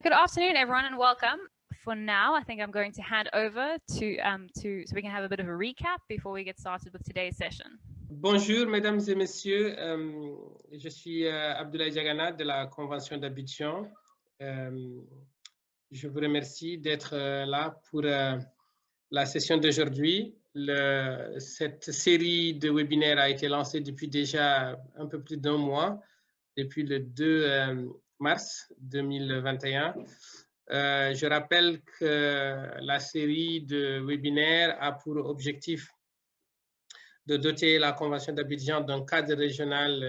Good afternoon, everyone, and welcome. For now, I think I'm going to hand over to so we can have a bit of a recap before we get started with today's session. Bonjour, mesdames et messieurs. Je suis Abdoulaye Diagana de la Convention d'Abidjan. Je vous remercie d'être là pour la session d'aujourd'hui. Cette série de webinaires a été lancée depuis déjà un peu plus d'un mois, depuis le 2 mars 2021. Je rappelle que la série de webinaires a pour objectif de doter la Convention d'Abidjan d'un cadre régional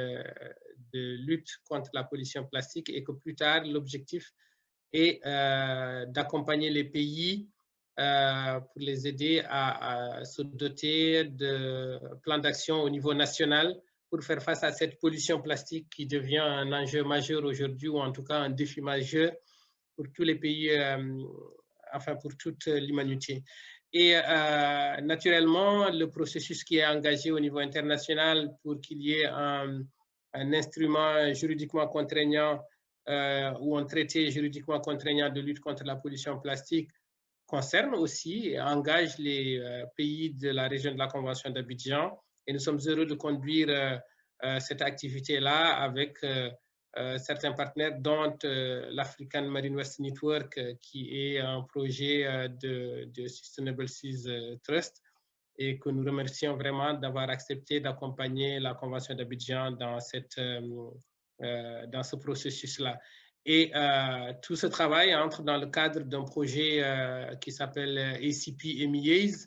de lutte contre la pollution plastique et que plus tard, l'objectif est d'accompagner les pays pour les aider à se doter de plans d'action au niveau national pour faire face à cette pollution plastique qui devient un enjeu majeur aujourd'hui, ou en tout cas un défi majeur pour tous les pays, enfin pour toute l'humanité. Et naturellement, le processus qui est engagé au niveau international pour qu'il y ait un instrument juridiquement contraignant ou un traité juridiquement contraignant de lutte contre la pollution plastique concerne aussi et engage les pays de la région de la Convention d'Abidjan. Et nous sommes heureux de conduire cette activité-là avec certains partenaires, dont l'African Marine Waste Network, qui est un projet de Sustainable Seas Trust, et que nous remercions vraiment d'avoir accepté d'accompagner la Convention d'Abidjan dans ce processus-là. Et tout ce travail entre dans le cadre d'un projet qui s'appelle ACP MEAs,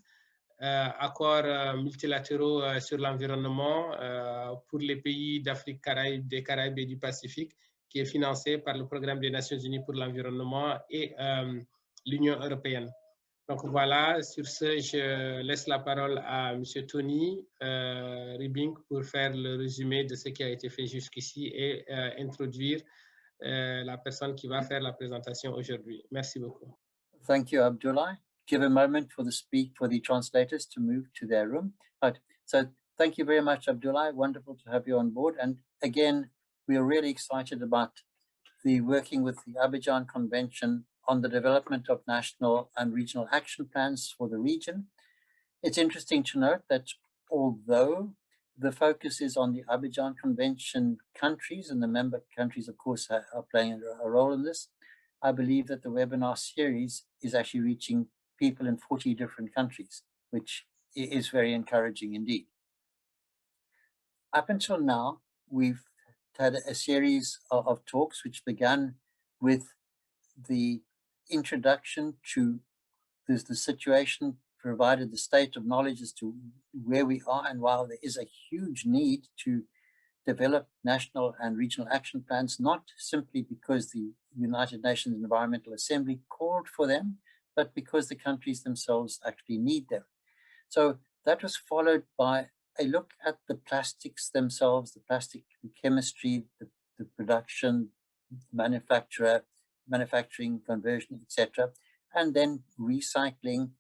accords multilatéraux sur l'environnement pour les pays d'Afrique, des Caraïbes et du Pacifique, qui est financé par le Programme des Nations Unies pour l'environnement et l'Union européenne. Donc voilà, sur ce, je laisse la parole à M. Tony Ribing pour faire le résumé de ce qui a été fait jusqu'ici et introduire la personne qui va faire la présentation aujourd'hui. Merci beaucoup. Thank you, Abdullah. Give a moment for the translators to move to their room. Right. So thank you very much, Abdullah. Wonderful to have you on board. And again, we are really excited about the working with the Abidjan Convention on the development of national and regional action plans for the region. It's interesting to note that although the focus is on the Abidjan Convention countries, and the member countries, of course, are playing a role in this, I believe that the webinar series is actually reaching people in 40 different countries, which is very encouraging indeed. Up until now, we've had a series of talks which began with the introduction to the situation, provided the state of knowledge as to where we are, and while there is a huge need to develop national and regional action plans, not simply because the United Nations Environmental Assembly called for them, but because the countries themselves actually need them. So that was followed by a look at the plastics themselves, the plastic chemistry, the production, manufacturing, conversion, etc., and then recycling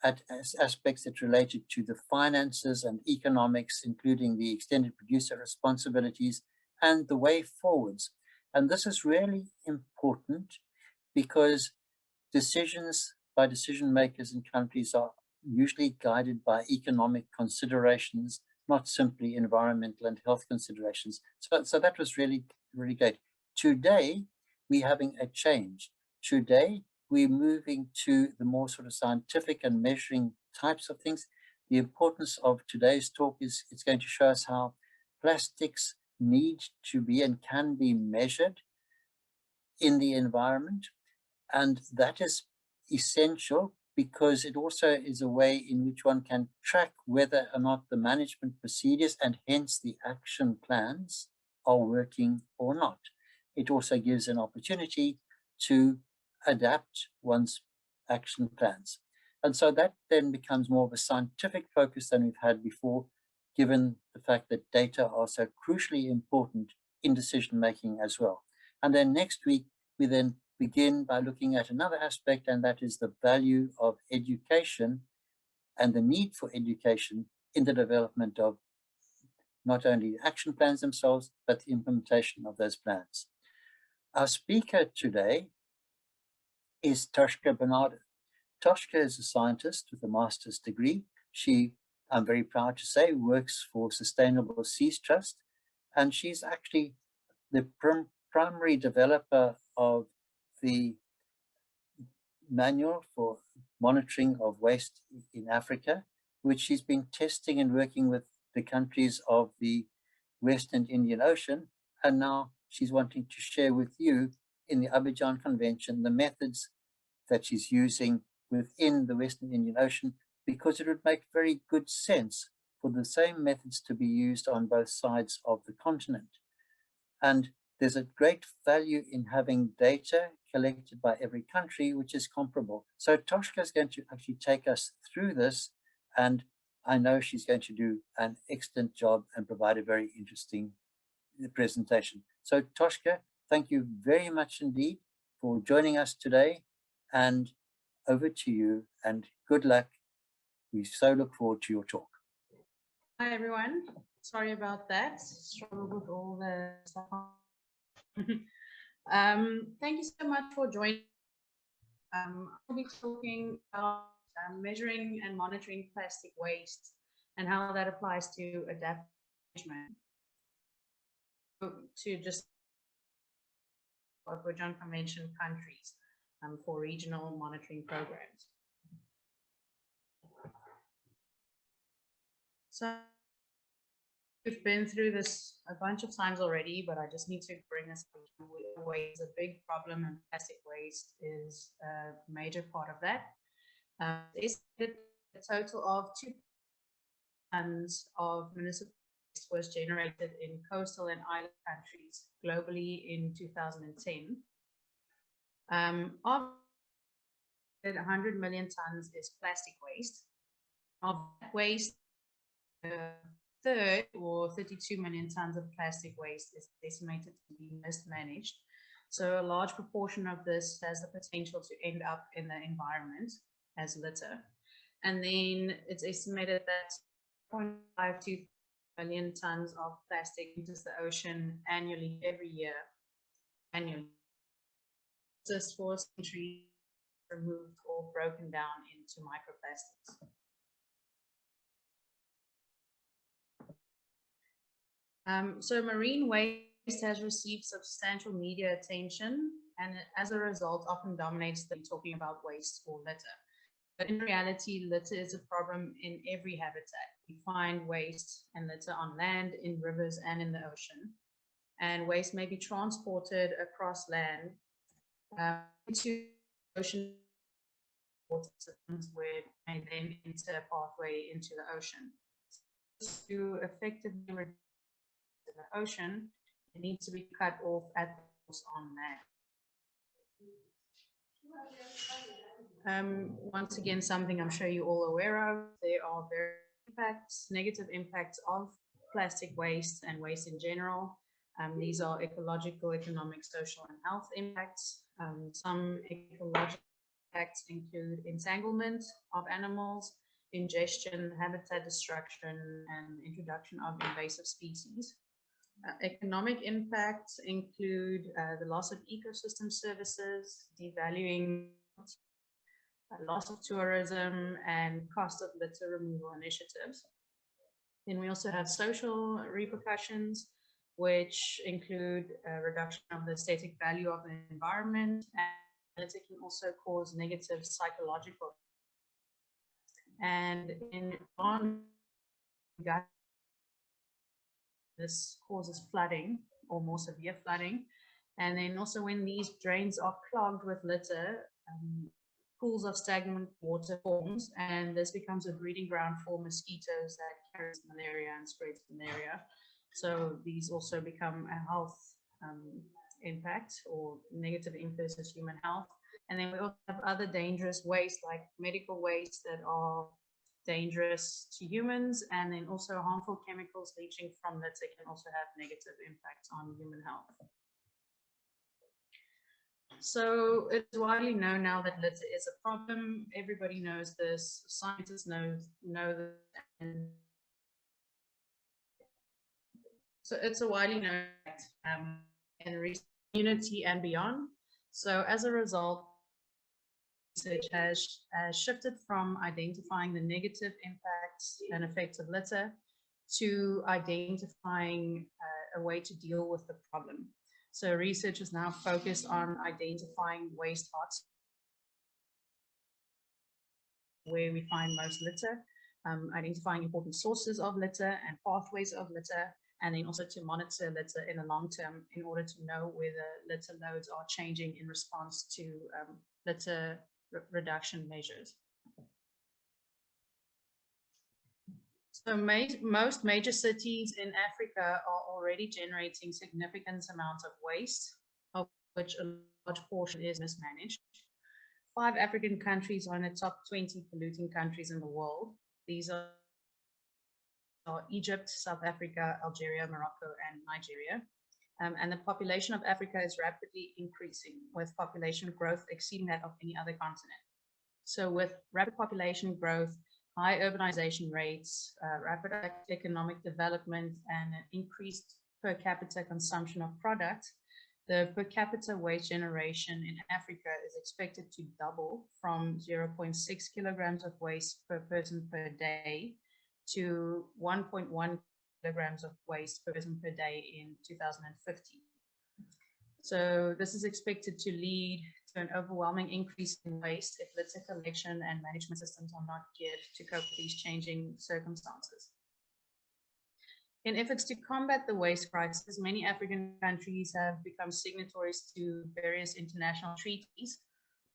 at aspects that related to the finances and economics, including the extended producer responsibilities and the way forwards. And this is really important because decisions by decision makers in countries are usually guided by economic considerations, not simply environmental and health considerations. So that was really, really great. Today, we're having a change. Today, we're moving to the more sort of scientific and measuring types of things. The importance of today's talk is it's going to show us how plastics need to be and can be measured in the environment. And that is essential because it also is a way in which one can track whether or not the management procedures and hence the action plans are working or not. It also gives an opportunity to adapt one's action plans. And so that then becomes more of a scientific focus than we've had before, given the fact that data are so crucially important in decision making as well. And then next week, we then begin by looking at another aspect, and that is the value of education and the need for education in the development of not only the action plans themselves, but the implementation of those plans. Our speaker today is Toshka Barnardo. Toshka is a scientist with a master's degree. She, I'm very proud to say, works for Sustainable Seas Trust, and she's actually the primary developer of the manual for monitoring of waste in Africa, which she's been testing and working with the countries of the Western Indian Ocean. And now she's wanting to share with you in the Abidjan Convention the methods that she's using within the Western Indian Ocean, because it would make very good sense for the same methods to be used on both sides of the continent. And there's a great value in having data collected by every country, which is comparable. So Toshka is going to actually take us through this, and I know she's going to do an excellent job and provide a very interesting presentation. So Toshka, thank you very much indeed for joining us today, and over to you, and good luck. We so look forward to your talk. Hi, everyone. Sorry about that. Struggled with all the stuff. Thank you so much for joining. I'll be talking about measuring and monitoring plastic waste and how that applies to adaptive management. To just Abidjan Convention countries for regional monitoring programs. So we've been through this a bunch of times already, but I just need to bring us waste. A big problem, and plastic waste is a major part of that. It's a total of 2 tons of municipal waste was generated in coastal and island countries globally in 2010. Of 100 million tons is plastic waste. Of that waste, third, or 32 million tons of plastic waste, is estimated to be mismanaged. So a large proportion of this has the potential to end up in the environment as litter. And then it's estimated that 0.52 million tons of plastic enters the ocean annually, every year, annually. Just for centuries removed or broken down into microplastics. So marine waste has received substantial media attention, and as a result often dominates the talking about waste or litter. But in reality, litter is a problem in every habitat. We find waste and litter on land, in rivers, and in the ocean. And waste may be transported across land into ocean water systems, where it may then enter a pathway into the ocean. To effectively reduce the ocean, it needs to be cut off at the source on land. Once again, something I'm sure you're all aware of, there are various negative impacts of plastic waste and waste in general. These are ecological, economic, social, and health impacts. Some ecological impacts include entanglement of animals, ingestion, habitat destruction, and introduction of invasive species. Economic impacts include the loss of ecosystem services, devaluing, loss of tourism, and cost of litter removal initiatives. Then we also have social repercussions, which include a reduction of the aesthetic value of the environment, and it can also cause negative psychological. And in this causes flooding, or more severe flooding. And then also when these drains are clogged with litter, pools of stagnant water forms, and this becomes a breeding ground for mosquitoes that carry malaria and spreads malaria. So these also become a health impact, or negative influence on human health. And then we also have other dangerous waste, like medical waste, that are dangerous to humans, and then also harmful chemicals leaching from litter can also have negative impacts on human health. So it's widely known now that litter is a problem. Everybody knows this. Scientists know this. And so it's a widely known fact in the community and beyond. So as a result, research has shifted from identifying the negative impacts and effects of litter to identifying a way to deal with the problem. So research is now focused on identifying waste hotspots where we find most litter, identifying important sources of litter and pathways of litter, and then also to monitor litter in the long term in order to know whether litter loads are changing in response to litter reduction measures. So most major cities in Africa are already generating significant amounts of waste, of which a large portion is mismanaged. 5 African countries are in the top 20 polluting countries in the world. These are Egypt, South Africa, Algeria, Morocco, and Nigeria. And the population of Africa is rapidly increasing, with population growth exceeding that of any other continent. So with rapid population growth, high urbanization rates, rapid economic development, and an increased per capita consumption of product, the per capita waste generation in Africa is expected to double from 0.6 kilograms of waste per person per day to 1.1 kilograms of waste per person per day in 2050. So this is expected to lead to an overwhelming increase in waste if litter collection and management systems are not geared to cope with these changing circumstances. In efforts to combat the waste crisis, many African countries have become signatories to various international treaties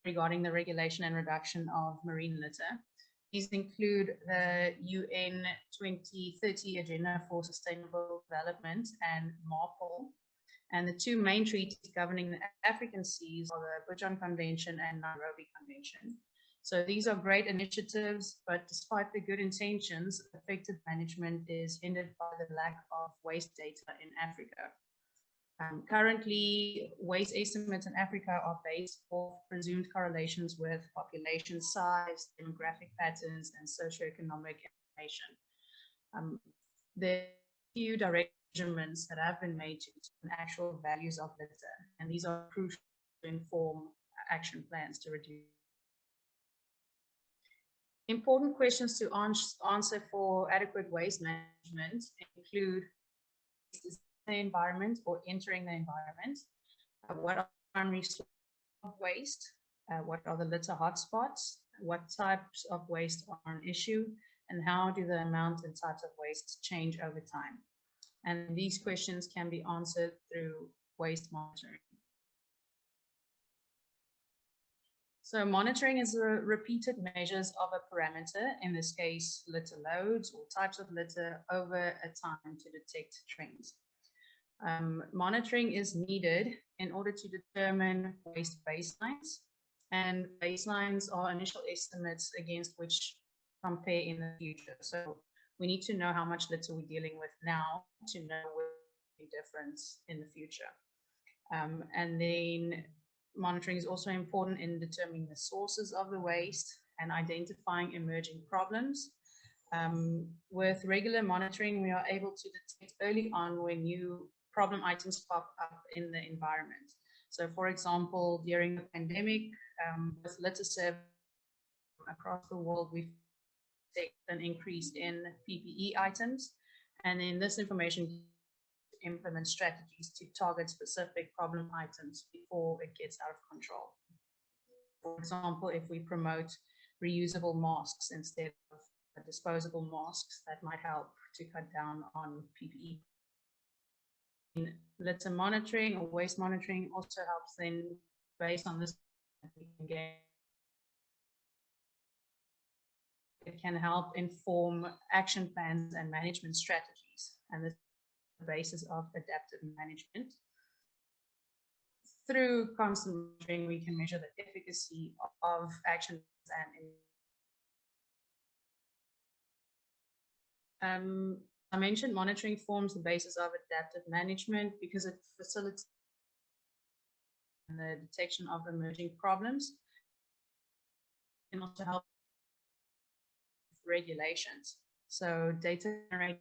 regarding the regulation and reduction of marine litter. These include the UN 2030 Agenda for Sustainable Development and MARPOL. And the 2 main treaties governing the African seas are the Bujan Convention and Nairobi Convention. So these are great initiatives, but despite the good intentions, effective management is hindered by the lack of waste data in Africa. Currently, waste estimates in Africa are based off presumed correlations with population size, demographic patterns, and socioeconomic information. There are few direct measurements that have been made to determine actual values of litter, and these are crucial to inform action plans to reduce. Important questions to answer for adequate waste management include: is the environment or entering the environment? What are primary sources of waste? What are the litter hotspots? What types of waste are an issue? And how do the amount and types of waste change over time? And these questions can be answered through waste monitoring. So monitoring is repeated measures of a parameter, in this case, litter loads or types of litter over a time to detect trends. Monitoring is needed in order to determine waste baselines, and baselines are initial estimates against which compare in the future. So we need to know how much litter we're dealing with now to know where the difference in the future. And then monitoring is also important in determining the sources of the waste and identifying emerging problems. With regular monitoring, we are able to detect early on when new problem items pop up in the environment. So for example, during the pandemic, with litter surveys across the world, we've detected an increase in PPE items. And then this information implement strategies to target specific problem items before it gets out of control. For example, if we promote reusable masks instead of disposable masks, that might help to cut down on PPE. Litter monitoring or waste monitoring also helps then, based on this, it can help inform action plans and management strategies. And this is the basis of adaptive management. Through constant monitoring, we can measure the efficacy of actions and I mentioned monitoring forms the basis of adaptive management because it facilitates the detection of emerging problems and also help regulations. So data generated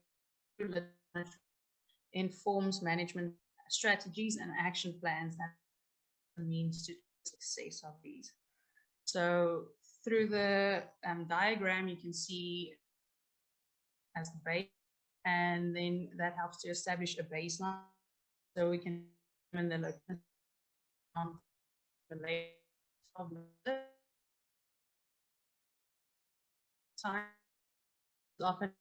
informs management strategies and action plans that means to the success of these. So through the diagram, you can see as the base, and then that helps to establish a baseline. So we can determine the location of the time is often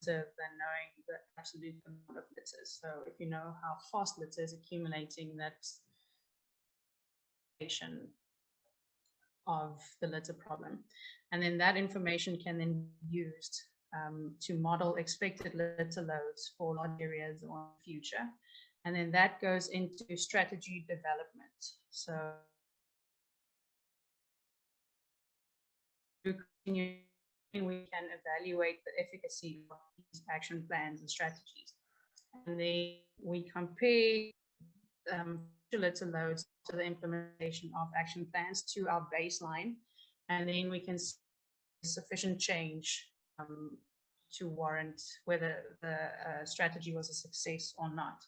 than knowing the absolute amount of litters. So if you know how fast litter is accumulating, that's of the litter problem. And then that information can then be used to model expected litter loads for large areas or in the future. And then that goes into strategy development. So we can evaluate the efficacy of these action plans and strategies. And then we compare litter loads to the implementation of action plans to our baseline, and then we can see sufficient change to warrant whether the strategy was a success or not.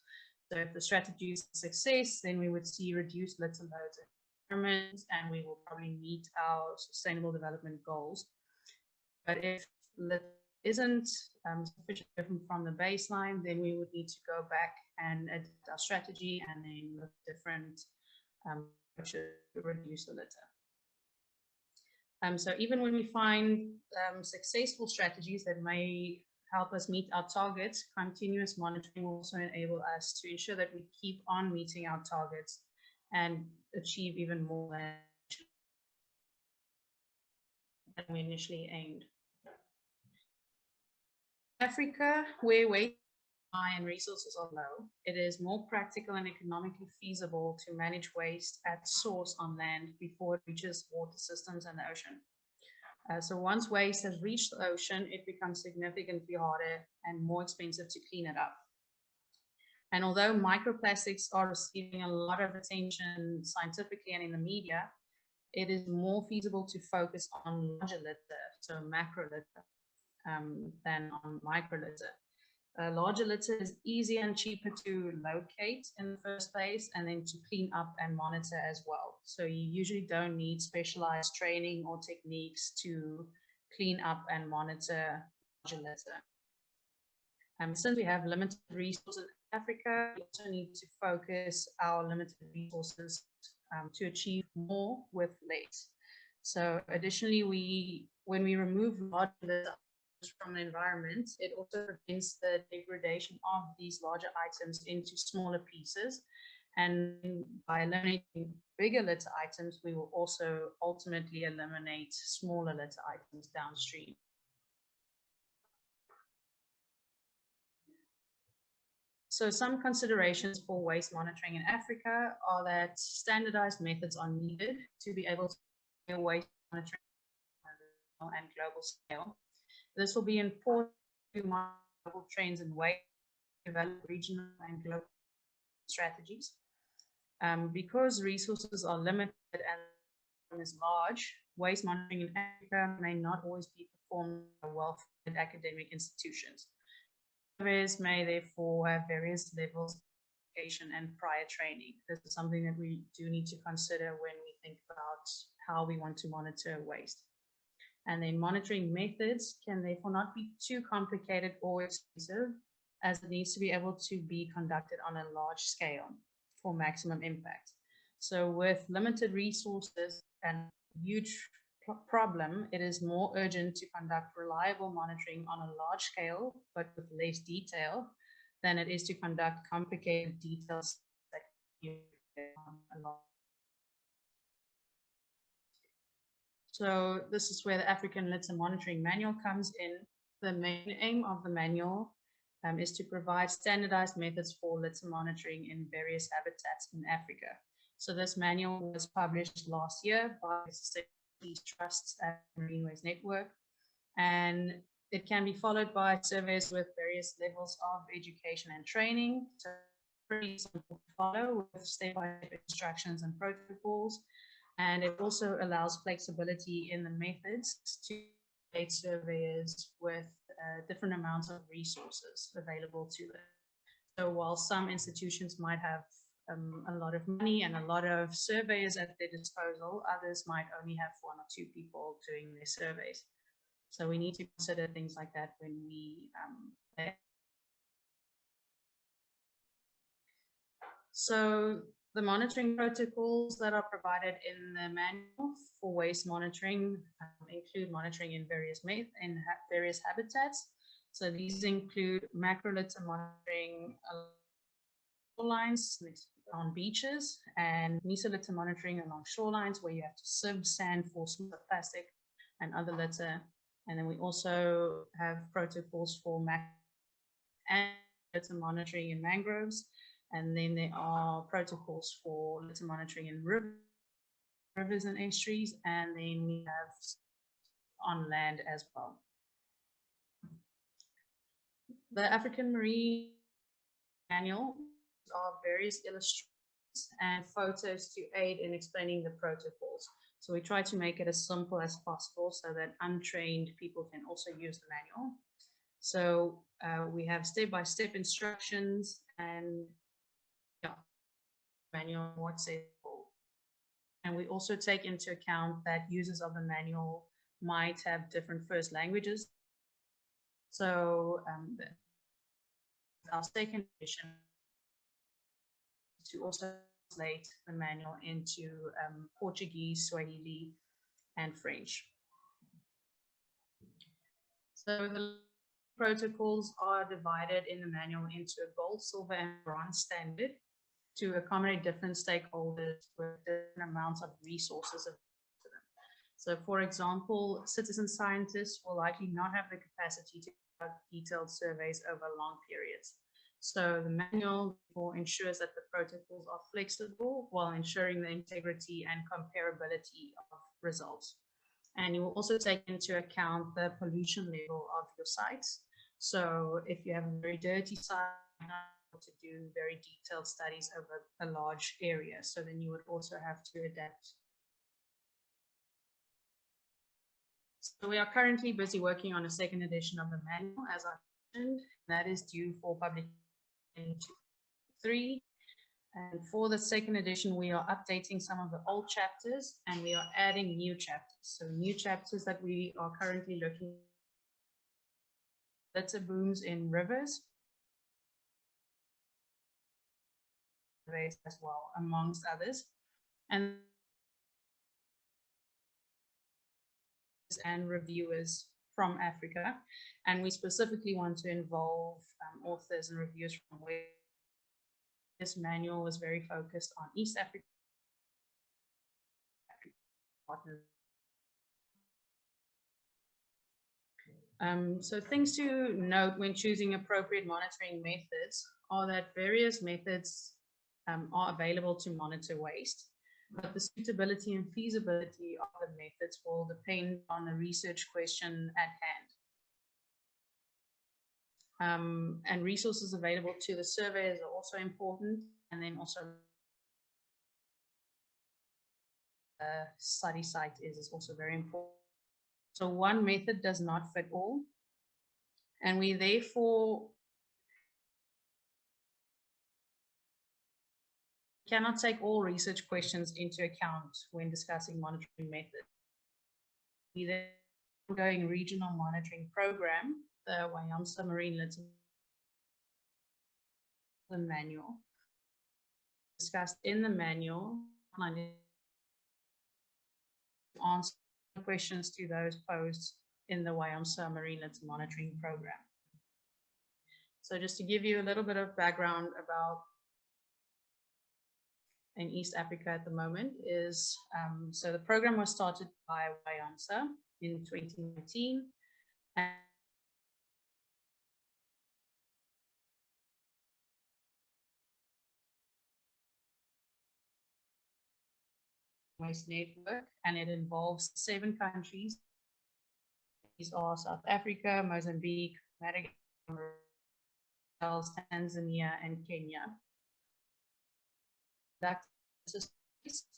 So if the strategy is a success, then we would see reduced litter loads in the environment, and we will probably meet our sustainable development goals. But if litter isn't sufficient different from the baseline, then we would need to go back and adapt our strategy and then look at different approaches to reduce the litter. So even when we find successful strategies that may help us meet our targets, continuous monitoring will also enable us to ensure that we keep on meeting our targets and achieve even more than we initially aimed. Africa, where waste high and resources are low, it is more practical and economically feasible to manage waste at source on land before it reaches water systems and the ocean. So once waste has reached the ocean, it becomes significantly harder and more expensive to clean it up. And although microplastics are receiving a lot of attention scientifically and in the media, it is more feasible to focus on larger litter, so macro litter, than on micro litter. Larger litter is easier and cheaper to locate in the first place, and then to clean up and monitor as well. So you usually don't need specialized training or techniques to clean up and monitor larger litter. Since we have limited resources in Africa, we also need to focus our limited resources to achieve more with less. So additionally, when we remove large litter from the environment, it also prevents the degradation of these larger items into smaller pieces. And by eliminating bigger litter items, we will also ultimately eliminate smaller litter items downstream. So some considerations for waste monitoring in Africa are that standardized methods are needed to be able to do waste monitoring on a and global scale. This will be important to monitor global trends in waste, develop regional and global strategies. Because resources are limited and is large, waste monitoring in Africa may not always be performed by well-funded academic institutions. Surveys may therefore have various levels of education and prior training. This is something that we do need to consider when we think about how we want to monitor waste. And then monitoring methods can therefore not be too complicated or expensive, as it needs to be able to be conducted on a large scale for maximum impact. So with limited resources and huge problem, it is more urgent to conduct reliable monitoring on a large scale, but with less detail, than it is to conduct complicated details that you a lot. So this is where the African Litter Monitoring Manual comes in. The main aim of the manual is to provide standardized methods for litter monitoring in various habitats in Africa. So this manual was published last year by these trusts at Marine Waste Network, and it can be followed by surveys with various levels of education and training. So pretty simple to follow with step-by-step instructions and protocols. And it also allows flexibility in the methods to aid surveyors with different amounts of resources available to them. So while some institutions might have a lot of money and a lot of surveyors at their disposal. Others might only have 1 or 2 people doing their surveys. So we need to consider things like that when we So the monitoring protocols that are provided in the manual for waste monitoring include monitoring in various habitats. So these include macro litter monitoring shorelines on beaches and mesolitter monitoring along shorelines where you have to sieve sand for smaller plastic and other litter. And then we also have protocols for and litter monitoring in mangroves. And then there are protocols for litter monitoring in rivers and estuaries. And then we have on land as well. The African Marine Manual are various illustrations and photos to aid in explaining the protocols. So we try to make it as simple as possible so that untrained people can also use the manual. So we have step-by-step instructions and manual what's it for. And we also take into account that users of the manual might have different first languages. So our second edition to also translate the manual into Portuguese, Swahili, and French. So the protocols are divided in the manual into a gold, silver, and bronze standard to accommodate different stakeholders with different amounts of resources available to them. So for example, citizen scientists will likely not have the capacity to conduct detailed surveys over long periods. So the manual ensures that the protocols are flexible while ensuring the integrity and comparability of results. And you will also take into account the pollution level of your sites. So if you have a very dirty site, you're not able to do very detailed studies over a large area. So then you would also have to adapt. So we are currently busy working on a second edition of the manual, as I mentioned. That is due for publication in 2023. And for the second edition, we are updating some of the old chapters and we are adding new chapters. So new chapters that we are currently looking at litter booms in rivers as well, amongst others. And reviewers from Africa. And we specifically want to involve authors and reviewers from where this manual was very focused on East Africa partners. So things to note when choosing appropriate monitoring methods are that various methods are available to monitor waste, but the suitability and feasibility of the methods will depend on the research question at hand. And resources available to the surveyors are also important, and then also study site is also very important. So one method does not fit all, and we therefore cannot take all research questions into account when discussing monitoring methods. We then ongoing regional monitoring program, the WIOMSA Marine Litter Manual, discussed in the manual, answer questions to those posed in the WIOMSA Marine Litter Monitoring Program. So just to give you a little bit of background about in East Africa at the moment is, so the program was started by WIOMSA in 2019. And Waste Network, and it involves 7 countries. These are South Africa, Mozambique, Madagascar, Tanzania, and Kenya. That is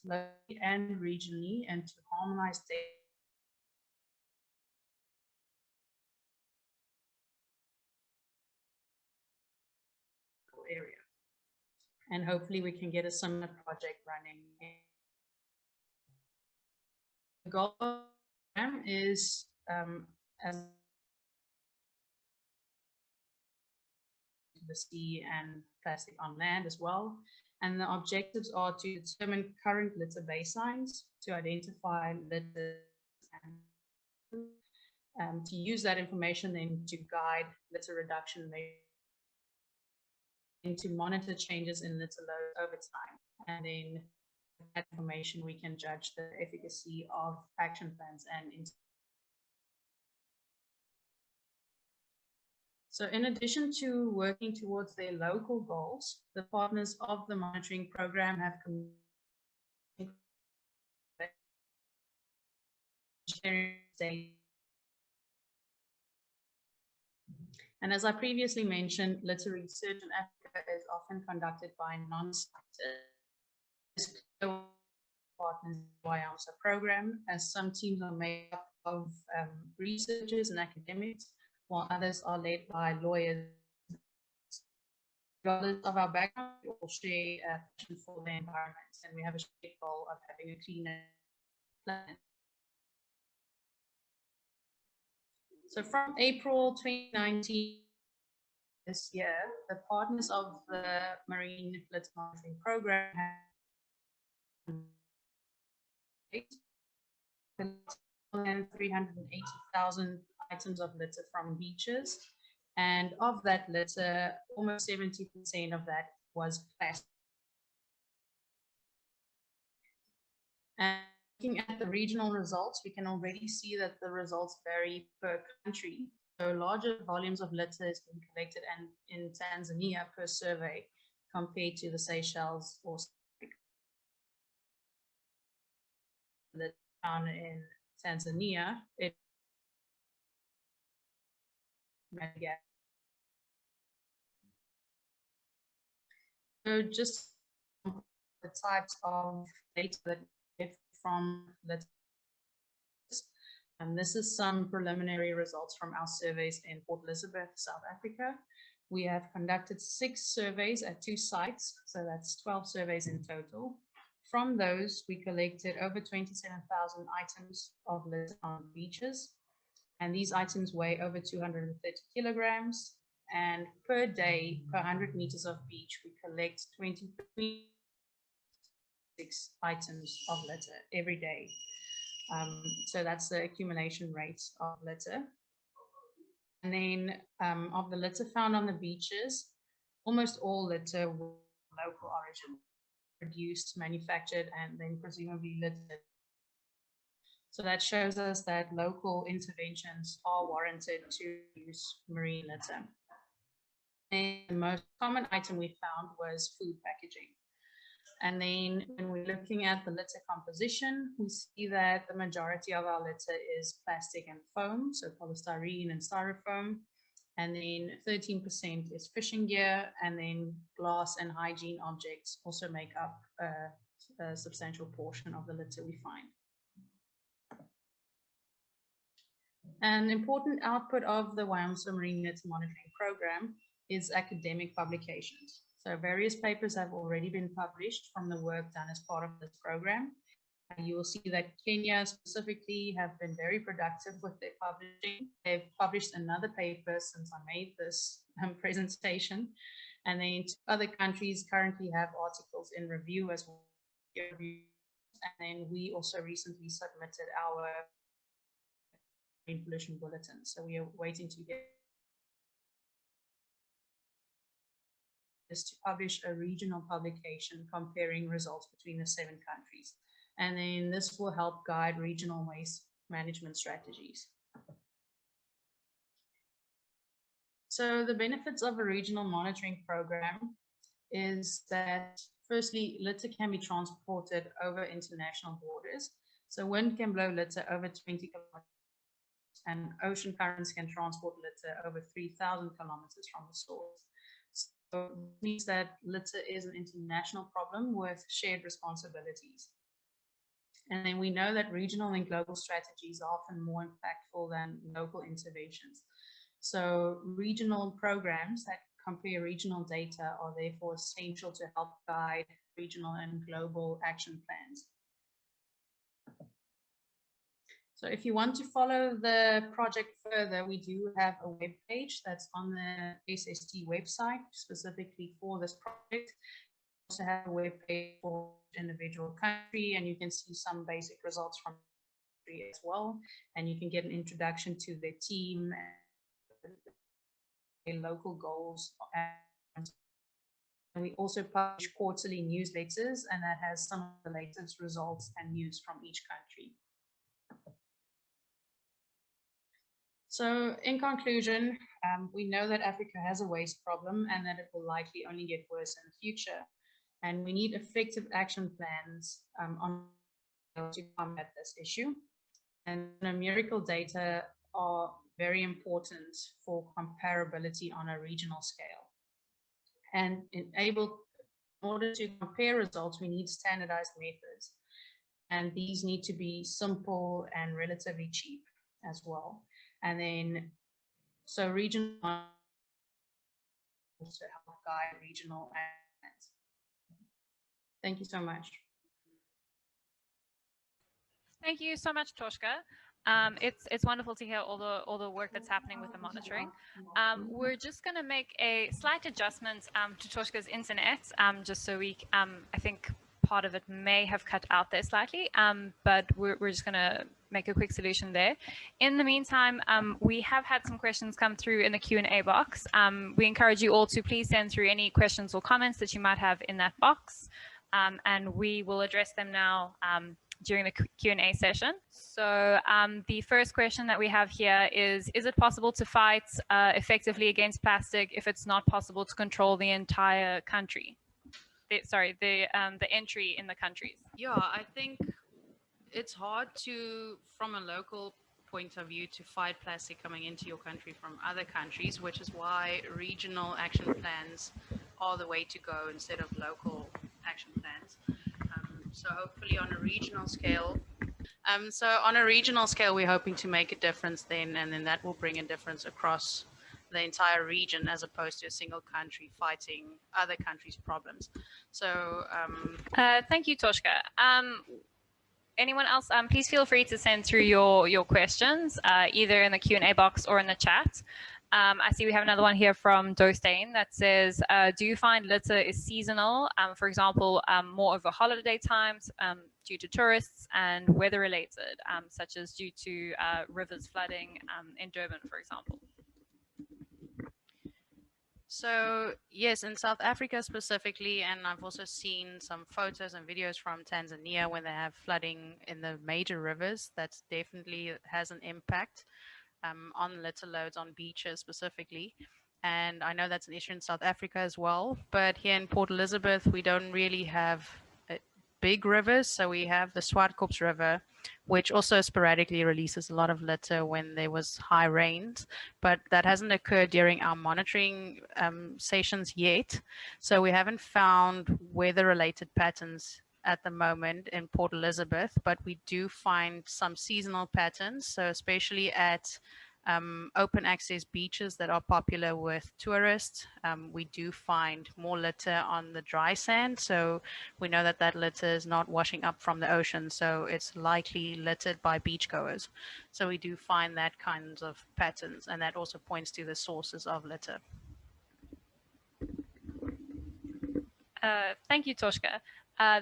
locally and regionally, and to harmonize data area. and hopefully we can get a similar project running. The goal of the program is as the sea and plastic on land as well. And the objectives are to determine current litter baselines, to identify litter, and to use that information then to guide litter reduction measures, and to monitor changes in litter load over time. And then with that information, we can judge the efficacy of action plans and so in addition to working towards their local goals, the partners of the monitoring program have and as I previously mentioned, litter research in Africa is often conducted by non-scientists partners in the WIOMSA program, as some teams are made up of researchers and academics, while others are led by lawyers. Regardless of our background, we all share a passion for the environment, and we have a shared goal of having a cleaner planet. So from April 2019, this year, the partners of the Marine Litter Monitoring Program have 380,000 items of litter from beaches. And of that litter, almost 70% of that was plastic. And looking at the regional results, we can already see that the results vary per country. So larger volumes of litter is being collected and in Tanzania per survey compared to the Seychelles or the town in Tanzania. So just the types of data that we get from litter. And this is some preliminary results from our surveys in Port Elizabeth, South Africa. We have conducted 6 surveys at 2 sites, so that's 12 surveys in total. From those, we collected over 27,000 items of litter on beaches, and these items weigh over 230 kilograms. And per day, per 100 meters of beach, we collect 26 items of litter every day. So that's the accumulation rates of litter. And then of the litter found on the beaches, almost all litter was local origin, produced, manufactured, and then presumably littered. So that shows us that local interventions are warranted to use marine litter. And the most common item we found was food packaging. And then when we're looking at the litter composition, we see that the majority of our litter is plastic and foam, so polystyrene and styrofoam. And then 13% is fishing gear, and then glass and hygiene objects also make up a substantial portion of the litter we find. An important output of the WIOMSA Marine Litter Monitoring Program is academic publications. So various papers have already been published from the work done as part of this program. You will see that Kenya specifically have been very productive with their publishing. They've published another paper since I made this presentation. And then 2 other countries currently have articles in review as well. And then we also recently submitted our pollution bulletin. So we are waiting to get is to publish a regional publication comparing results between the 7 countries. And then this will help guide regional waste management strategies. So the benefits of a regional monitoring program is that firstly, litter can be transported over international borders. So wind can blow litter over 20 kilometers, and ocean currents can transport litter over 3,000 kilometers from the source. So it means that litter is an international problem with shared responsibilities. And then we know that regional and global strategies are often more impactful than local interventions. So regional programs that compare regional data are therefore essential to help guide regional and global action plans. So if you want to follow the project further, we do have a web page that's on the SST website specifically for this project. We also have a web page for individual country, and you can see some basic results from country as well. And you can get an introduction to their team and their local goals. And we also publish quarterly newsletters, and that has some of the latest results and news from each country. So in conclusion, we know that Africa has a waste problem and that it will likely only get worse in the future. And we need effective action plans to combat this issue. And numerical data are very important for comparability on a regional scale. And in order to compare results, we need standardized methods. And these need to be simple and relatively cheap as well. And then, so regional also help guide regional plans. Thank you so much. Thank you so much, Toshka. It's wonderful to hear all the work that's happening with the monitoring. We're just going to make a slight adjustment to Toshka's internet, just so we, I think part of it may have cut out there slightly, but we're just going to make a quick solution there. In the meantime, we have had some questions come through in the Q&A box. We encourage you all to please send through any questions or comments that you might have in that box, and we will address them now during the Q&A session. So the first question that we have here is it possible to fight effectively against plastic if it's not possible to control the entire country? The entry in the countries. Yeah, I think it's hard to, from a local point of view, to fight plastic coming into your country from other countries, which is why regional action plans are the way to go instead of local action plans. So hopefully on a regional scale, we're hoping to make a difference then, and then that will bring a difference across the entire region as opposed to a single country fighting other countries' problems. So thank you, Toshka. Anyone else, please feel free to send through your questions, either in the Q&A box or in the chat. I see we have another one here from Dostane that says, do you find litter is seasonal, for example, more over holiday times due to tourists and weather related, such as due to rivers flooding in Durban, for example? So yes, in South Africa specifically, and I've also seen some photos and videos from Tanzania when they have flooding in the major rivers, that definitely has an impact on litter loads on beaches specifically. And I know that's an issue in South Africa as well, but here in Port Elizabeth, we don't really have big rivers. So we have the Swartkops River, which also sporadically releases a lot of litter when there was high rains, but that hasn't occurred during our monitoring sessions yet. So we haven't found weather-related patterns at the moment in Port Elizabeth, but we do find some seasonal patterns. So especially at open access beaches that are popular with tourists, we do find more litter on the dry sand. So we know that that litter is not washing up from the ocean, so it's likely littered by beachgoers. So we do find that kinds of patterns, and that also points to the sources of litter. Thank you, Toshka.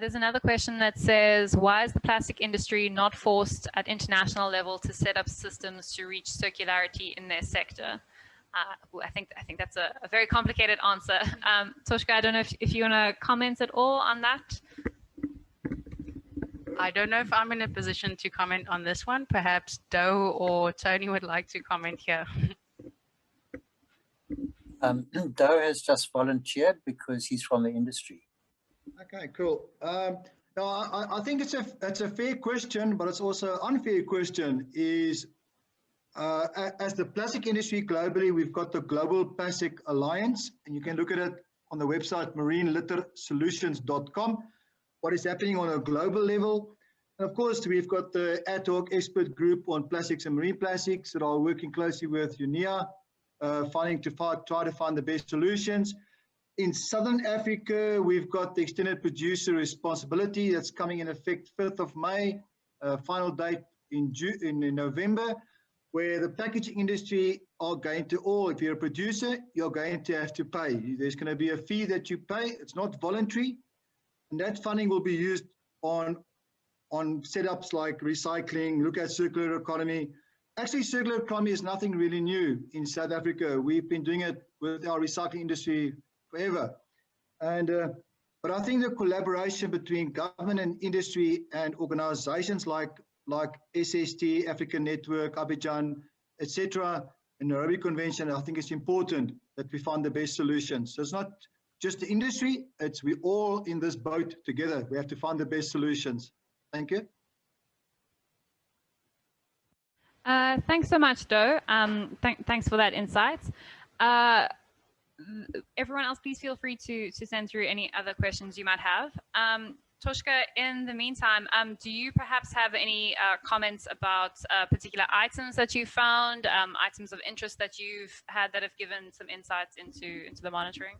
There's another question that says, why is the plastic industry not forced at international level to set up systems to reach circularity in their sector? I think that's a very complicated answer. Toshka, I don't know if you want to comment at all on that. I don't know if I'm in a position to comment on this one. Perhaps Doe or Tony would like to comment here. Doe has just volunteered because he's from the industry. Okay, cool. No, I think it's a fair question, but it's also an unfair question. Is as the plastic industry globally, we've got the Global Plastic Alliance, and you can look at it on the website marinelittersolutions.com. What is happening on a global level? And of course, we've got the ad hoc expert group on plastics and marine plastics that are working closely with UNEA funding to try to find the best solutions. In Southern Africa, we've got the extended producer responsibility that's coming in effect 5th of May, final date in November, where the packaging industry are going to if you're a producer, you're going to have to pay. There's going to be a fee that you pay. It's not voluntary. And that funding will be used on setups like recycling, look at circular economy. Actually, circular economy is nothing really new in South Africa. We've been doing it with our recycling industry forever. But I think the collaboration between government and industry and organizations like SST, African Network, Abidjan, etc., and Nairobi Convention, I think it's important that we find the best solutions. So it's not just the industry, it's we all in this boat together. We have to find the best solutions. Thank you. Thanks so much, Do. Thanks for that insight. Everyone else, please feel free to send through any other questions you might have. Toshka, in the meantime, do you perhaps have any comments about particular items that you found, items of interest that you've had that have given some insights into the monitoring?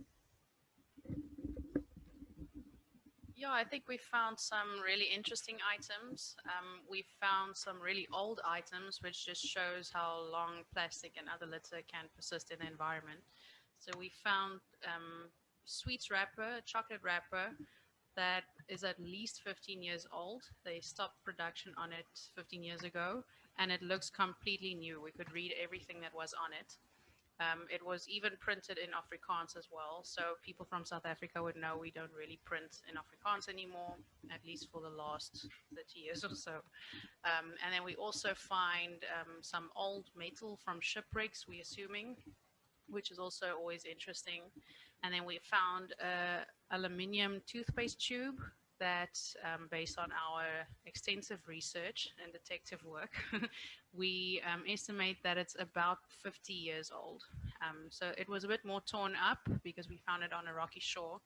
Yeah, I think we found some really interesting items. We found some really old items, which just shows how long plastic and other litter can persist in the environment. So we found sweets wrapper, chocolate wrapper, that is at least 15 years old. They stopped production on it 15 years ago, and it looks completely new. We could read everything that was on it. It was even printed in Afrikaans as well, so people from South Africa would know we don't really print in Afrikaans anymore, at least for the last 30 years or so. And then we also find some old metal from shipwrecks, we're assuming, which is also always interesting. And then we found an aluminium toothpaste tube that, based on our extensive research and detective work, we estimate that it's about 50 years old. So it was a bit more torn up because we found it on a rocky shore,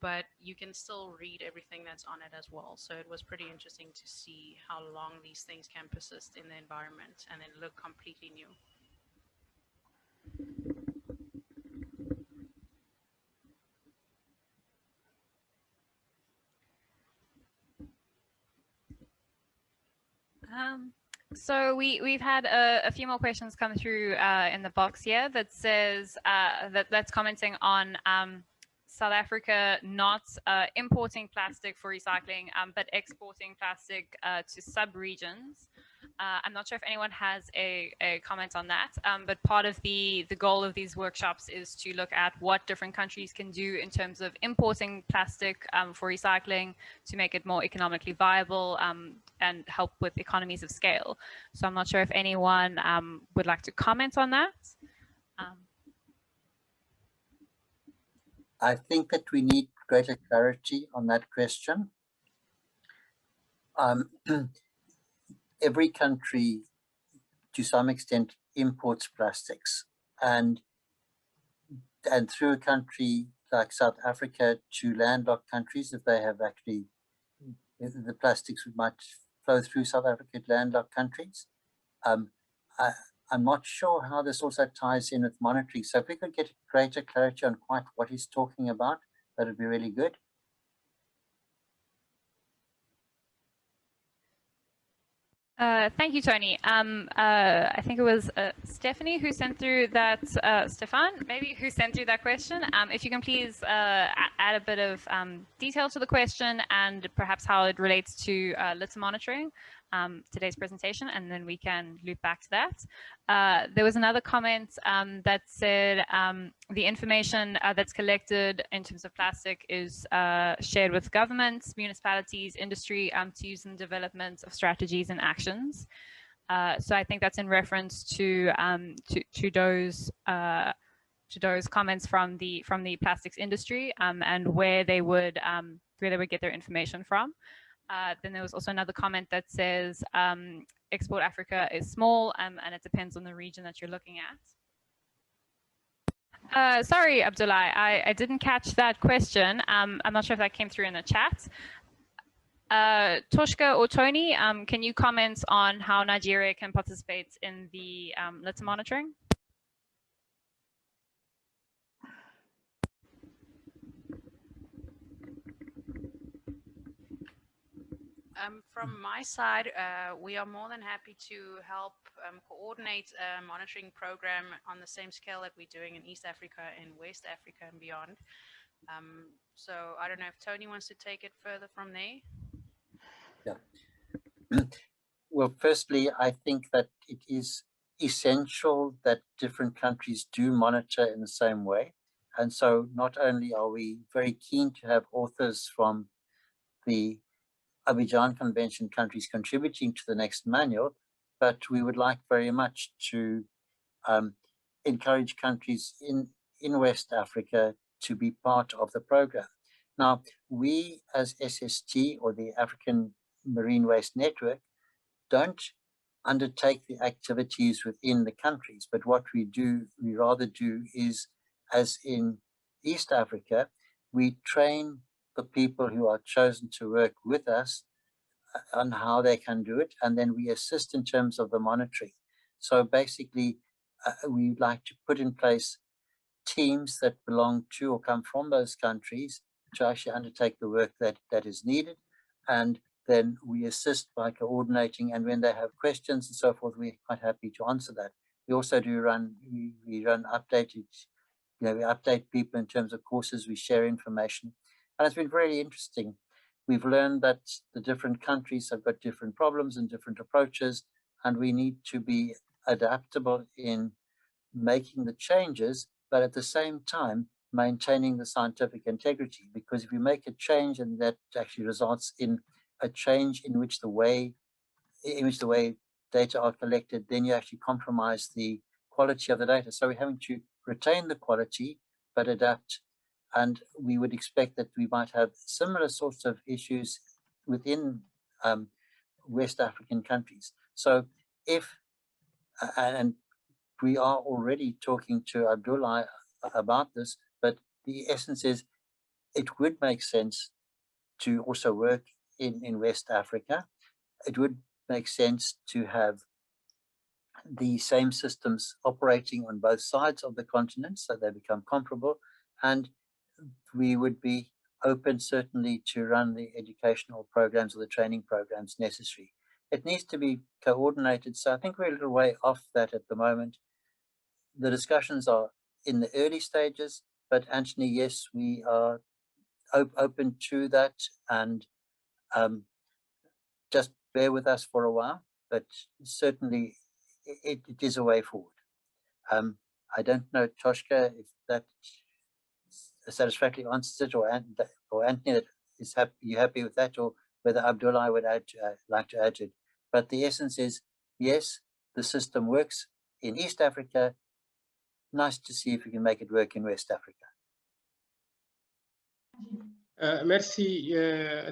but you can still read everything that's on it as well. So it was pretty interesting to see how long these things can persist in the environment and then look completely new. So we've had a few more questions come through in the box here that says that's commenting on South Africa not importing plastic for recycling, but exporting plastic to sub-regions. I'm not sure if anyone has a comment on that, but part of the goal of these workshops is to look at what different countries can do in terms of importing plastic for recycling to make it more economically viable and help with economies of scale. So I'm not sure if anyone would like to comment on that. I think that we need greater clarity on that question. Every country, to some extent, imports plastics, and through a country like South Africa to landlocked countries, if they have actually, the plastics might flow through South Africa to landlocked countries. I'm not sure how this also ties in with monitoring. So if we could get greater clarity on quite what he's talking about, that would be really good. Thank you, Tony. I think it was Stephanie who sent through that, Stefan, maybe, who sent through that question. If you can please add a bit of detail to the question and perhaps how it relates to litter monitoring, today's presentation, and then we can loop back to that. There was another comment that said the information that's collected in terms of plastic is shared with governments, municipalities, industry to use in the development of strategies and actions. So I think that's in reference to those comments from the plastics industry and where they would get their information from. Then there was also another comment that says Export Africa is small and it depends on the region that you're looking at. Sorry, Abdullah, I didn't catch that question. I'm not sure if that came through in the chat. Toshka or Tony, can you comment on how Nigeria can participate in the litter monitoring? From my side, we are more than happy to help coordinate a monitoring program on the same scale that we're doing in East Africa and West Africa and beyond. So I don't know if Tony wants to take it further from there. Yeah. Well, firstly, I think that it is essential that different countries do monitor in the same way. And so not only are we very keen to have authors from the Abidjan Convention countries contributing to the next manual, but we would like very much to encourage countries in West Africa to be part of the program. Now, we as SST, or the African Marine Waste Network, don't undertake the activities within the countries, but what we rather do is, as in East Africa, we train the people who are chosen to work with us on how they can do it, and then we assist in terms of the monitoring. So basically, we'd like to put in place teams that belong to or come from those countries to actually undertake the work that is needed, and then we assist by coordinating, and when they have questions and so forth, we're quite happy to answer that. We also do we run updated, we update people in terms of courses, we share information, and it's been very interesting. We've learned that the different countries have got different problems and different approaches, and we need to be adaptable in making the changes, but at the same time, maintaining the scientific integrity. Because if you make a change and that actually results in a change in which the way data are collected, then you actually compromise the quality of the data. So we're having to retain the quality, but adapt. And we would expect that we might have similar sorts of issues within West African countries. So if, and we are already talking to Abdullah about this, but the essence is it would make sense to also work in West Africa. It would make sense to have the same systems operating on both sides of the continent so they become comparable, and we would be open certainly to run the educational programs or the training programs necessary. It needs to be coordinated, so I think we're a little way off that at the moment. The discussions are in the early stages, but Anthony, yes, we are open to that, and just bear with us for a while, but certainly it is a way forward. I don't know, Toshka, if that satisfactorily answers it, or Anthony, that is you happy with that, or whether Abdullah would like to add to it. But the essence is, yes, the system works in East Africa. Nice to see if we can make it work in West Africa. Merci,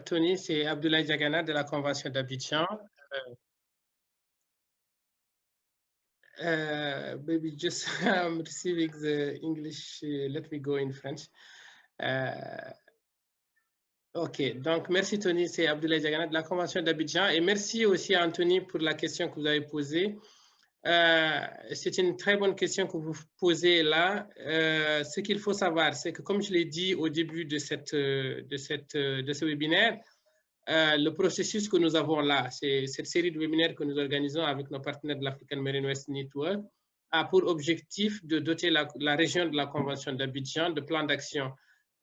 Tony. C'est Abdoulaye Diagana de la Convention d'Abidjan. Maybe just I'm receiving the English. Let me go in French. OK, donc merci Tony, c'est Abdoulaye Diagana de la Convention d'Abidjan. Et merci aussi à Anthony pour la question que vous avez posée. C'est une très bonne question que vous posez là. Ce qu'il faut savoir, c'est que comme je l'ai dit au début de ce webinaire, le processus que nous avons là, c'est cette série de webinaires que nous organisons avec nos partenaires de l'African Marine Waste Network, a pour objectif de doter la région de la Convention d'Abidjan de plans d'action,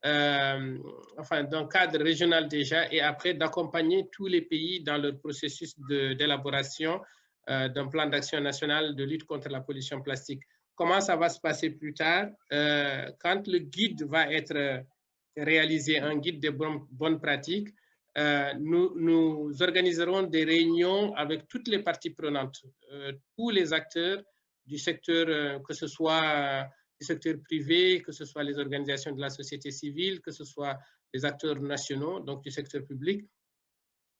enfin d'un cadre régional déjà, et après d'accompagner tous les pays dans leur processus d'élaboration d'un plan d'action national de lutte contre la pollution plastique. Comment ça va se passer plus tard? Quand le guide va être réalisé, un guide de bonnes pratiques, nous organiserons des réunions avec toutes les parties prenantes, tous les acteurs du secteur, que ce soit du secteur privé, que ce soit les organisations de la société civile, que ce soit les acteurs nationaux, donc du secteur public,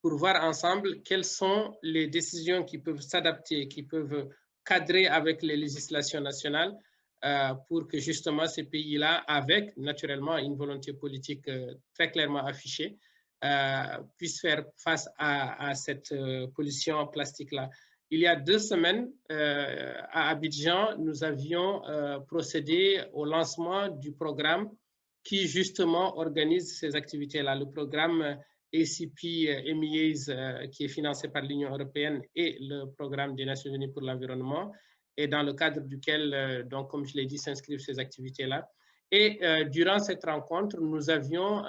pour voir ensemble quelles sont les décisions qui peuvent s'adapter, qui peuvent cadrer avec les législations nationales pour que justement ces pays-là, avec naturellement une volonté politique très clairement affichée, puissent faire face à cette pollution plastique-là. Il y a 2 semaines, à Abidjan, nous avions procédé au lancement du programme qui justement organise ces activités-là, le programme ACP MEAs qui est financé par l'Union européenne et le programme des Nations Unies pour l'environnement, et dans le cadre duquel, donc, comme je l'ai dit, s'inscrivent ces activités-là. Et durant cette rencontre, nous avions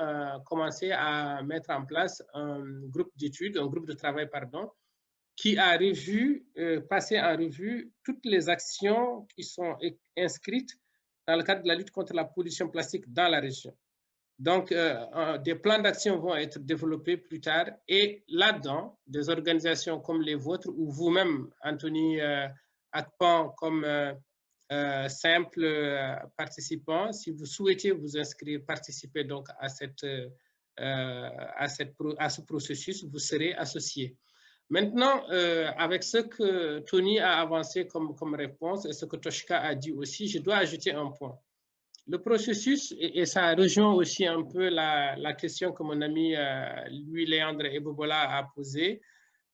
commencé à mettre en place un groupe d'études, un groupe de travail, pardon, qui a passé en revue toutes les actions qui sont inscrites dans le cadre de la lutte contre la pollution plastique dans la région. Donc, des plans d'action vont être développés plus tard, et là-dedans, des organisations comme les vôtres, ou vous-même, Anthony Akpan, comme simple participant, si vous souhaitez vous inscrire, participer donc à ce processus, vous serez associé. Maintenant, avec ce que Tony a avancé comme réponse et ce que Toshka a dit aussi, je dois ajouter un point. Le processus, et ça rejoint aussi un peu la question que mon ami Louis Léandre Ebobola a posée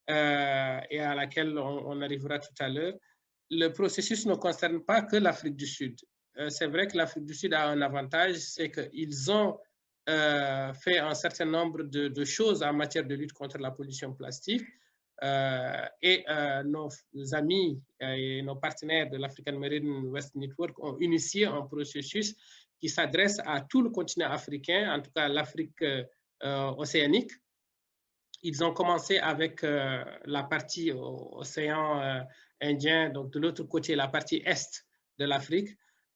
et à laquelle on arrivera tout à l'heure. Le processus ne concerne pas que l'Afrique du Sud. C'est vrai que l'Afrique du Sud a un avantage, c'est qu'ils ont fait un certain nombre de choses en matière de lutte contre la pollution plastique. Et nos amis et nos partenaires de l'African Marine West Network ont initié un processus qui s'adresse à tout le continent africain, en tout cas l'Afrique océanique. Ils ont commencé avec la partie océan Indien, donc de l'autre côté, la partie est de l'Afrique.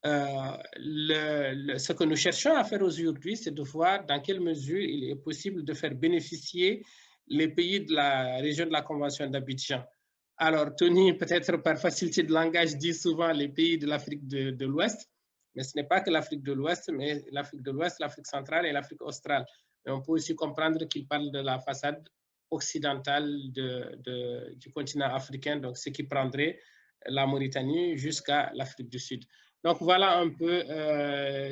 Ce que nous cherchons à faire aujourd'hui, c'est de voir dans quelle mesure il est possible de faire bénéficier les pays de la région de la Convention d'Abidjan. Alors, Tony, peut-être par facilité de langage, dit souvent les pays de l'Afrique de l'Ouest, mais ce n'est pas que l'Afrique de l'Ouest, mais l'Afrique de l'Ouest, l'Afrique centrale et l'Afrique australe. Et on peut aussi comprendre qu'il parle de la façade occidentale du continent africain, donc ce qui prendrait la Mauritanie jusqu'à l'Afrique du Sud. Donc, voilà un peu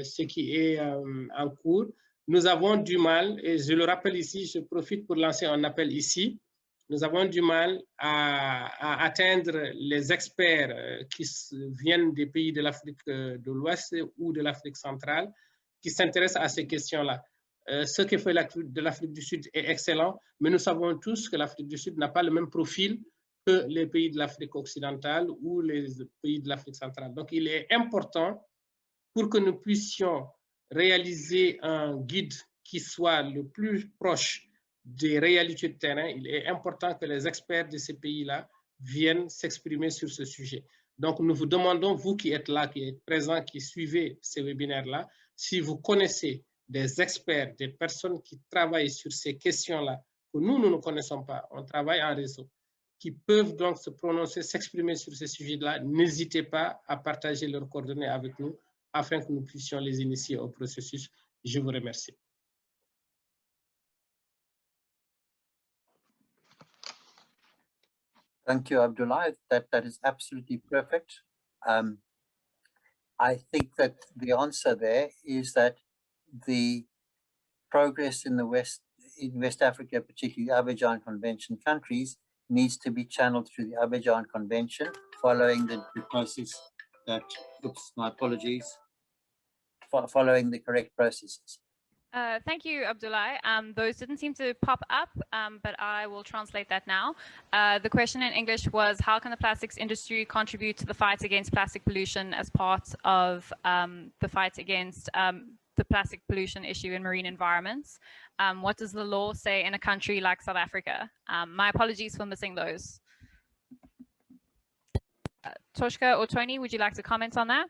ce qui est en cours. Nous avons du mal, et je le rappelle ici, je profite pour lancer un appel ici, nous avons du mal à atteindre les experts qui viennent des pays de l'Afrique de l'Ouest ou de l'Afrique centrale qui s'intéressent à ces questions-là. Ce que fait l'Afrique du Sud est excellent, mais nous savons tous que l'Afrique du Sud n'a pas le même profil que les pays de l'Afrique occidentale ou les pays de l'Afrique centrale. Donc, il est important pour que nous puissions réaliser un guide qui soit le plus proche des réalités de terrain, il est important que les experts de ces pays-là viennent s'exprimer sur ce sujet. Donc, nous vous demandons, vous qui êtes là, qui êtes présents, qui suivez ces webinaires-là, si vous connaissez des experts, des personnes qui travaillent sur ces questions-là, que nous ne connaissons pas, on travaille en réseau, qui peuvent donc se prononcer, s'exprimer sur ces sujets-là, n'hésitez pas à partager leurs coordonnées avec nous afin que nous puissions les initier au processus. Je vous remercie. Thank you, Abdullah. That is absolutely perfect. I think that the answer there is that the progress in West Africa, particularly Abidjan Convention countries, needs to be channeled through the Abidjan Convention, following the process that, oops, my apologies, following the correct processes. Thank you, Abdullah. Those didn't seem to pop up, but I will translate that now. The question in English was, how can the plastics industry contribute to the fight against plastic pollution as part of the fight against the plastic pollution issue in marine environments? What does the law say in a country like South Africa? My apologies for missing those. Toshka or Tony, would you like to comment on that?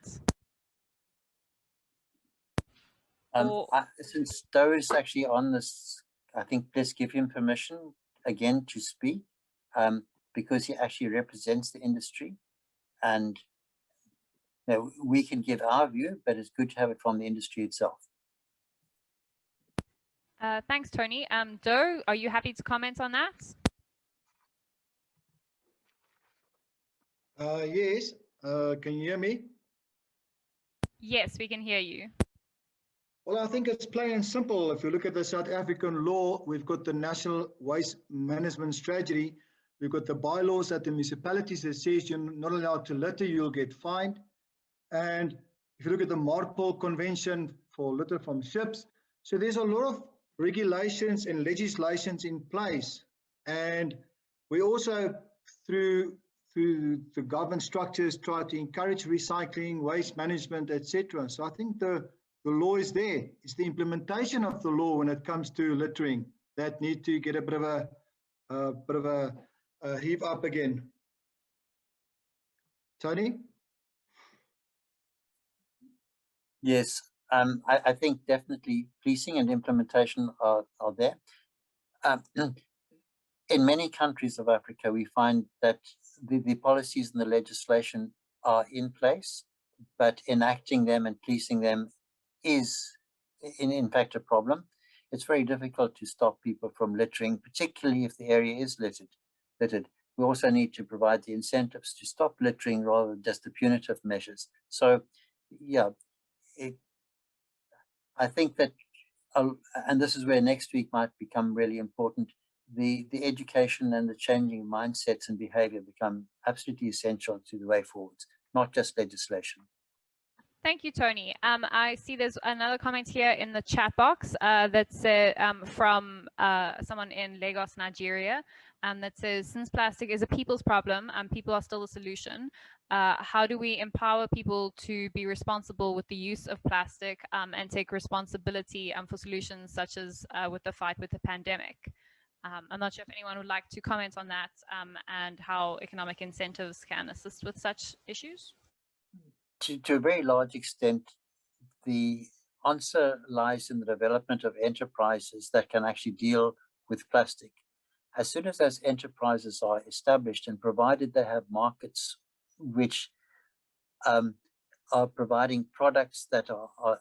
Since Doe is actually on this, I think let's give him permission again to speak, because he actually represents the industry, and you know, we can give our view, but it's good to have it from the industry itself. Thanks, Tony. Doe, are you happy to comment on that? Yes. Can you hear me? Yes, we can hear you. Well, I think it's plain and simple. If you look at the South African law, we've got the National Waste Management Strategy. We've got the bylaws that the municipalities that says you're not allowed to litter, you'll get fined. And if you look at the MARPOL Convention for litter from ships, so there's a lot of regulations and legislations in place. And we also, through the government structures, try to encourage recycling, waste management, etc. So I think the law is there. It's the implementation of the law when it comes to littering that need to get a bit of a heave up again. Tony? Yes, I think definitely policing and implementation are there. In many countries of Africa, we find that the policies and the legislation are in place, but enacting them and policing them is in fact a problem. It's very difficult to stop people from littering, particularly if the area is littered. We also need to provide the incentives to stop littering rather than just the punitive measures. So, yeah, I think that, and this is where next week might become really important, the education and the changing mindsets and behavior become absolutely essential to the way forwards, not just legislation. Thank you, Tony. I see there's another comment here in the chat box that's from someone in Lagos, Nigeria, that says, since plastic is a people's problem and people are still the solution, how do we empower people to be responsible with the use of plastic and take responsibility for solutions such as with the fight with the pandemic? I'm not sure if anyone would like to comment on that and how economic incentives can assist with such issues. To a very large extent, the answer lies in the development of enterprises that can actually deal with plastic. As soon as those enterprises are established and provided they have markets which are providing products that are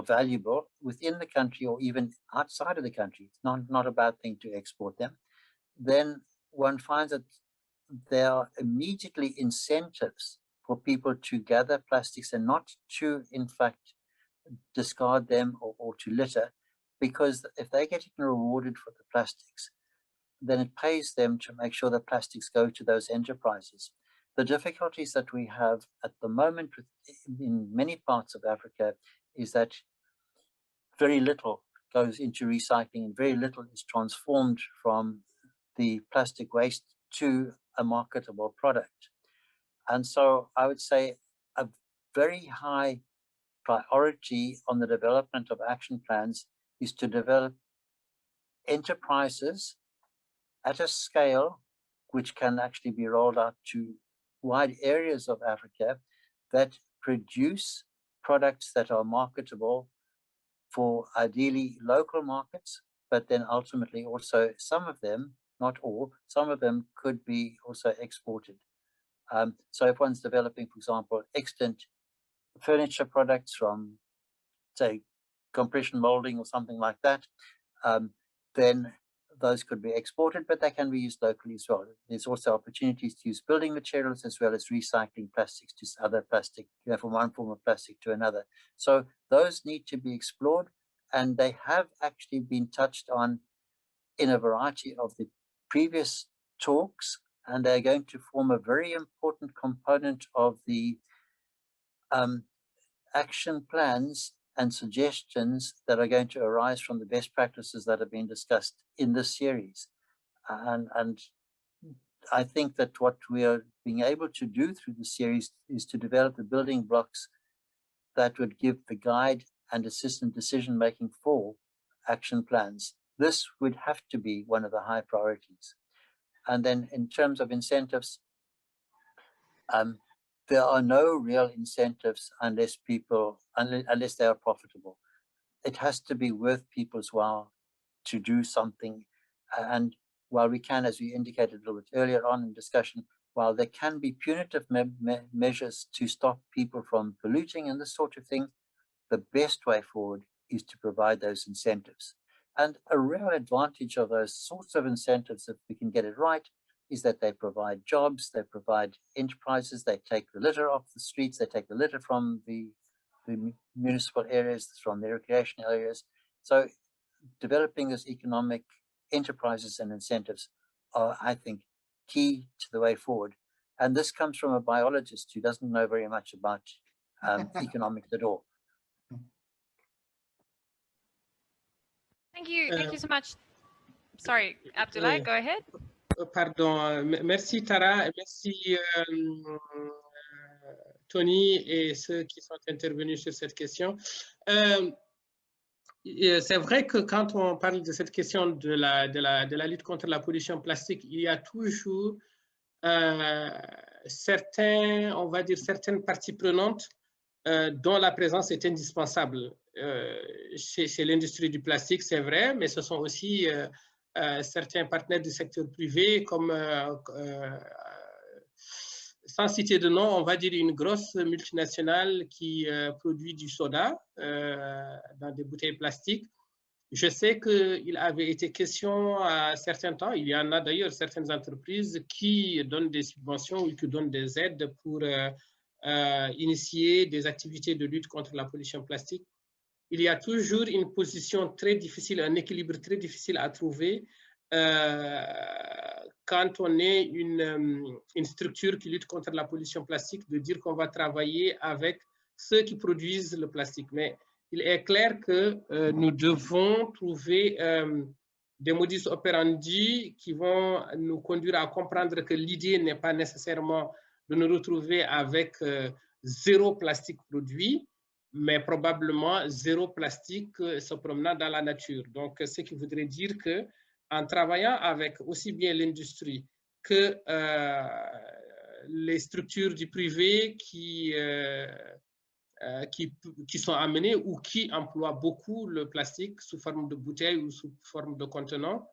valuable within the country or even outside of the country, it's not a bad thing to export them, then one finds that there are immediately incentives for people to gather plastics and not to, in fact, discard them or to litter, because if they're getting rewarded for the plastics, then it pays them to make sure that plastics go to those enterprises. The difficulties that we have at the moment in many parts of Africa is that very little goes into recycling and very little is transformed from the plastic waste to a marketable product. And so I would say a very high priority on the development of action plans is to develop enterprises at a scale which can actually be rolled out to wide areas of Africa that produce products that are marketable for ideally local markets, but then ultimately also some of them, not all, some of them could be also exported. So if one's developing, for example, extant furniture products from, say, compression molding or something like that, then those could be exported, but they can be used locally as well. There's also opportunities to use building materials as well as recycling plastics to other plastic, from one form of plastic to another. So those need to be explored, and they have actually been touched on in a variety of the previous talks, and they're going to form a very important component of the action plans and suggestions that are going to arise from the best practices that have been discussed in this series. And I think that what we are being able to do through the series is to develop the building blocks that would give the guide and assistant decision-making for action plans. This would have to be one of the high priorities. And then in terms of incentives, there are no real incentives unless they are profitable. It has to be worth people's while to do something. And while we can, as we indicated a little bit earlier on in discussion, while there can be punitive measures to stop people from polluting and this sort of thing, the best way forward is to provide those incentives. And a real advantage of those sorts of incentives, if we can get it right, is that they provide jobs, they provide enterprises, they take the litter off the streets, they take the litter from the municipal areas, from the recreational areas. So developing those economic enterprises and incentives are, I think, key to the way forward. And this comes from a biologist who doesn't know very much about economics at all. Thank you so much. Sorry, Abdoulaye, go ahead. Pardon, merci Tara, merci Tony et ceux qui sont intervenus sur cette question. C'est vrai que quand on parle de cette question de la lutte contre la pollution plastique, il y a toujours on va dire certaines parties prenantes dont la présence est indispensable. Chez l'industrie du plastique, c'est vrai, mais ce sont aussi certains partenaires du secteur privé comme sans citer de nom, on va dire une grosse multinationale qui produit du soda dans des bouteilles plastiques. Je sais qu'il avait été question à certains temps, il y en a d'ailleurs certaines entreprises qui donnent des subventions ou qui donnent des aides pour initier des activités de lutte contre la pollution plastique. Il y a toujours une position très difficile, un équilibre très difficile à trouver quand on est une structure qui lutte contre la pollution plastique, de dire qu'on va travailler avec ceux qui produisent le plastique. Mais il est clair que nous devons trouver des modus operandi qui vont nous conduire à comprendre que l'idée n'est pas nécessairement de nous retrouver avec zéro plastique produit, mais probablement zéro plastique se promenant dans la nature. Donc, ce qui voudrait dire que en travaillant avec aussi bien l'industrie que les structures du privé qui sont amenées ou qui emploient beaucoup le plastique sous forme de bouteilles ou sous forme de contenants,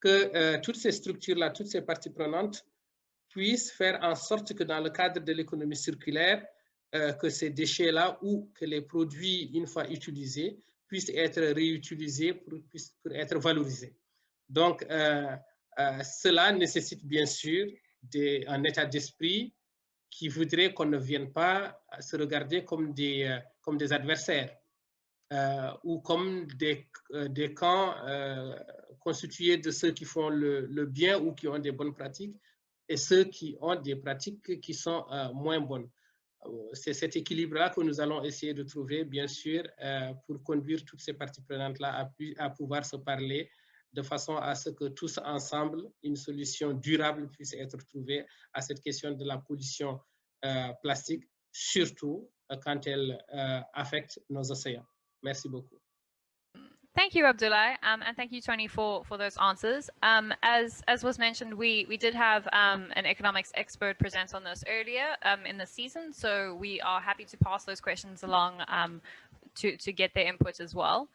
que toutes ces structures-là, toutes ces parties prenantes puissent faire en sorte que dans le cadre de l'économie circulaire, que ces déchets-là ou que les produits, une fois utilisés, puissent être réutilisés pour être valorisés. Donc, cela nécessite bien sûr un état d'esprit qui voudrait qu'on ne vienne pas se regarder comme des adversaires ou comme des camps constitués de ceux qui font le bien ou qui ont des bonnes pratiques et ceux qui ont des pratiques qui sont moins bonnes. C'est cet équilibre-là que nous allons essayer de trouver, bien sûr, pour conduire toutes ces parties prenantes-là à pouvoir se parler de façon à ce que tous ensemble, une solution durable puisse être trouvée à cette question de la pollution plastique, surtout quand elle affecte nos océans. Merci beaucoup. Thank you, Abdoulaye, and thank you, Tony, for those answers. As was mentioned, we did have an economics expert present on this earlier in the season, so we are happy to pass those questions along to get their input as well.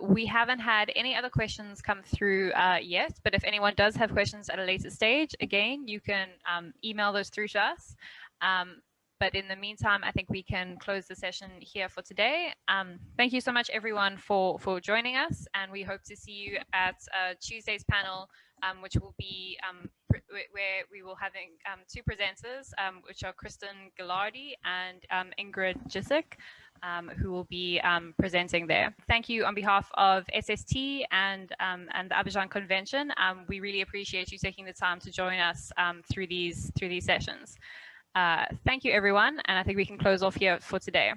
We haven't had any other questions come through yet, but if anyone does have questions at a later stage, again, you can email those through to us. But in the meantime, I think we can close the session here for today. Thank you so much, everyone, for joining us. And we hope to see you at Tuesday's panel, which will be where we will have two presenters, which are Kristen Gilardi and Ingrid Jisic, who will be presenting there. Thank you on behalf of SST and the Abidjan Convention. We really appreciate you taking the time to join us through these sessions. Thank you, everyone, and I think we can close off here for today.